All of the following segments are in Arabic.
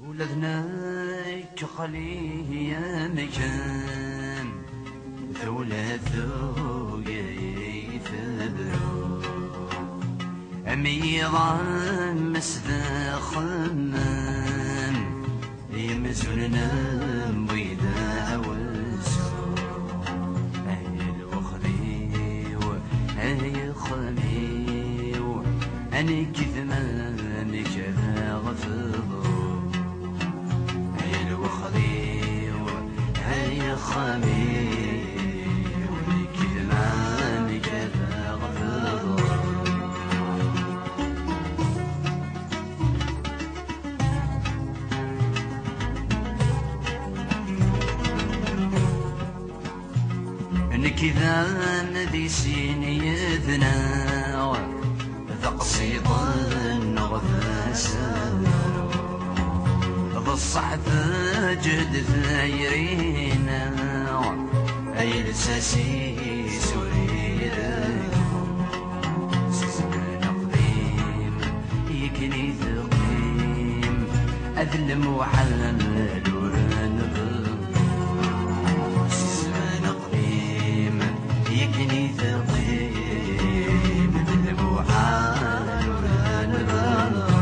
ولدنا كخليه يا مكان ثولثو يثبرو أميضا مسدخمن يمزلنا بيدا وزو أي الوخذيو أي خميو أني كثمان كذا غفظو أي الوخذيو أي خميو كثمان كذا غفظو كذا ذي سين يذنا ذا قصيد النغفاس ذا الصحف جهد ثايرين أي لساسي سوري سيزمان قديم يكني ثقيم أذلم وحلم دوران يكني ثقيم بالبوحان والنبض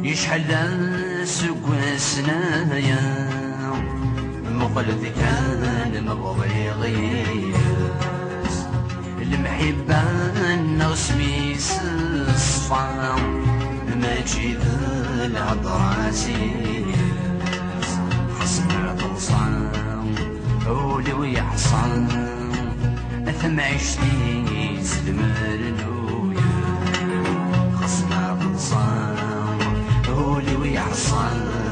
يشحل سقوسنا يا مقلد كان مبغي غياس المحبة نغسميس الصفا ما تجي ذا العطراسيس خصنا توصل ولو يحصل أثم عشتي سلمرنويا خصنا توصل ولو يحصل